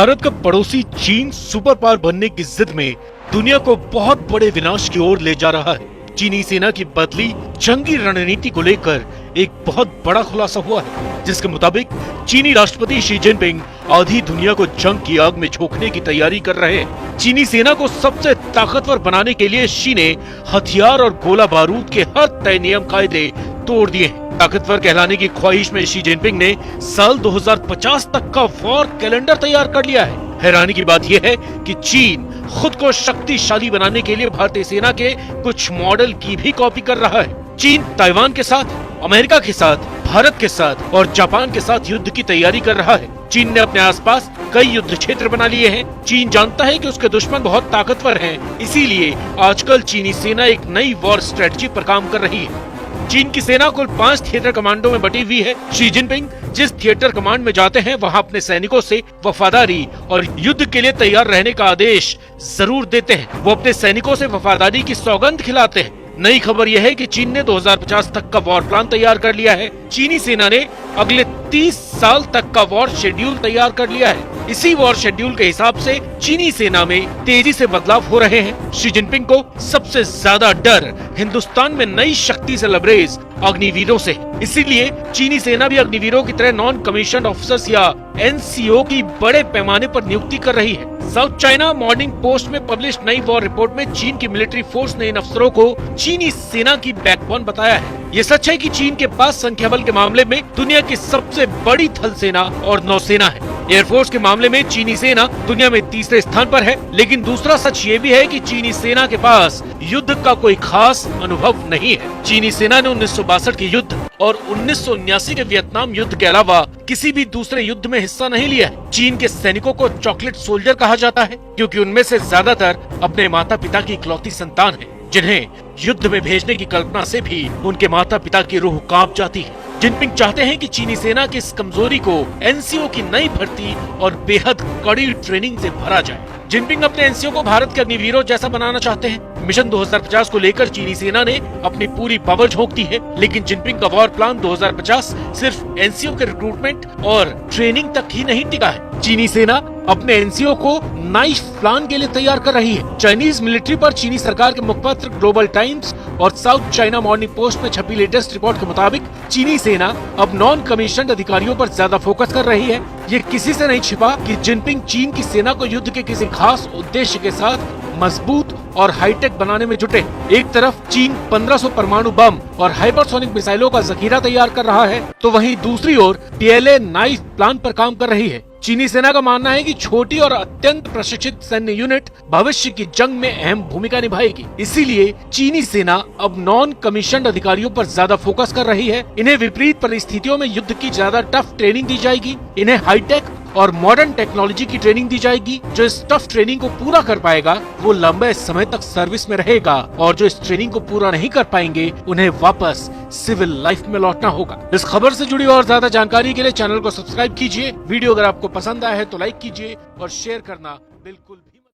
भारत का पड़ोसी चीन सुपर पावर बनने की जिद में दुनिया को बहुत बड़े विनाश की ओर ले जा रहा है। चीनी सेना की बदली जंगी रणनीति को लेकर एक बहुत बड़ा खुलासा हुआ है, जिसके मुताबिक चीनी राष्ट्रपति शी जिनपिंग आधी दुनिया को जंग की आग में झोंकने की तैयारी कर रहे हैं। चीनी सेना को सबसे ताकतवर बनाने के लिए शी ने हथियार और गोला बारूद के हर तय नियम कायदे तोड़ दिए हैं। ताकतवर कहलाने की ख्वाहिश में शी जिनपिंग ने साल 2050 तक का वॉर कैलेंडर तैयार कर लिया है। हैरानी की बात यह है कि चीन खुद को शक्तिशाली बनाने के लिए भारतीय सेना के कुछ मॉडल की भी कॉपी कर रहा है। चीन ताइवान के साथ, अमेरिका के साथ, भारत के साथ और जापान के साथ युद्ध की तैयारी कर रहा है। चीन ने अपने आसपास कई युद्ध क्षेत्र बना लिए हैं। चीन जानता है कि उसके दुश्मन बहुत ताकतवर हैं, इसीलिए आजकल चीनी सेना एक नई वॉर स्ट्रेटजी पर काम कर रही है। चीन की सेना कुल 5 थिएटर कमांडों में बटी हुई है। शी जिनपिंग जिस थिएटर कमांड में जाते हैं, वहां अपने सैनिकों से वफादारी और युद्ध के लिए तैयार रहने का आदेश जरूर देते हैं। वो अपने सैनिकों से वफादारी की सौगंध खिलाते हैं। नई खबर यह है कि चीन ने 2050 तक का वॉर प्लान तैयार कर लिया है। चीनी सेना ने अगले 30 साल तक का वॉर शेड्यूल तैयार कर लिया है। इसी वॉर शेड्यूल के हिसाब से चीनी सेना में तेजी से बदलाव हो रहे हैं। शी जिनपिंग को सबसे ज्यादा डर हिंदुस्तान में नई शक्ति से लबरेज अग्निवीरों से, इसीलिए चीनी सेना भी अग्निवीरों की तरह नॉन कमीशन ऑफिसर्स या NCO की बड़े पैमाने पर नियुक्ति कर रही है। साउथ चाइना मॉर्निंग पोस्ट में पब्लिश नई वॉर रिपोर्ट में चीन की मिलिट्री फोर्स ने इन अफसरों को चीनी सेना की बैकबोन बताया है। ये सच है कि चीन के पास संख्या बल के मामले में दुनिया की सबसे बड़ी थल सेना और नौसेना है। एयरफोर्स के मामले में चीनी सेना दुनिया में तीसरे स्थान पर है। लेकिन दूसरा सच ये भी है कि चीनी सेना के पास युद्ध का कोई खास अनुभव नहीं है। चीनी सेना ने 1962 के युद्ध और 1979 के वियतनाम युद्ध के अलावा किसी भी दूसरे युद्ध में हिस्सा नहीं लिया है। चीन के सैनिकों को चॉकलेट सोल्जर कहा जाता है, क्योंकि उनमें से ज्यादातर अपने माता पिता की इकलौती संतान है, जिन्हें युद्ध में भेजने की कल्पना से भी उनके माता पिता की रूह कांप जाती है। जिनपिंग चाहते हैं कि चीनी सेना की इस कमजोरी को NCO की नई भर्ती और बेहद कड़ी ट्रेनिंग से भरा जाए। जिनपिंग अपने NCO को भारत के अग्निवीरों जैसा बनाना चाहते हैं। मिशन 2050 को लेकर चीनी सेना ने अपनी पूरी पावर झोंक दी है, लेकिन जिनपिंग का वॉर प्लान 2050 सिर्फ NCO के रिक्रूटमेंट और ट्रेनिंग तक ही नहीं टिका है। चीनी सेना अपने NCO को नाइफ प्लान के लिए तैयार कर रही है। चाइनीज मिलिट्री पर चीनी सरकार के मुखपत्र ग्लोबल टाइम्स और साउथ चाइना मॉर्निंग पोस्ट में छपी लेटेस्ट रिपोर्ट के मुताबिक चीनी सेना अब नॉन कमीशन्ड अधिकारियों पर ज्यादा फोकस कर रही है। ये किसी से नहीं छिपा कि जिनपिंग चीन की सेना को युद्ध के किसी खास उद्देश्य के साथ मजबूत और हाईटेक बनाने में जुटे। एक तरफ चीन 1500 परमाणु बम और हाइपरसोनिक मिसाइलों का जखीरा तैयार कर रहा है, तो वहीं दूसरी ओर TLA नाइफ प्लान पर काम कर रही है। चीनी सेना का मानना है कि छोटी और अत्यंत प्रशिक्षित सैन्य यूनिट भविष्य की जंग में अहम भूमिका निभाएगी। इसीलिए चीनी सेना अब नॉन कमीशन्ड अधिकारियों पर ज्यादा फोकस कर रही है। इन्हें विपरीत परिस्थितियों में युद्ध की ज्यादा टफ ट्रेनिंग दी जाएगी। इन्हें हाईटेक और मॉडर्न टेक्नोलॉजी की ट्रेनिंग दी जाएगी। जो इस टफ ट्रेनिंग को पूरा कर पाएगा वो लंबे समय तक सर्विस में रहेगा, और जो इस ट्रेनिंग को पूरा नहीं कर पाएंगे उन्हें वापस सिविल लाइफ में लौटना होगा। इस खबर से जुड़ी और ज्यादा जानकारी के लिए चैनल को सब्सक्राइब कीजिए। वीडियो अगर आपको पसंद आया है तो लाइक कीजिए और शेयर करना बिल्कुल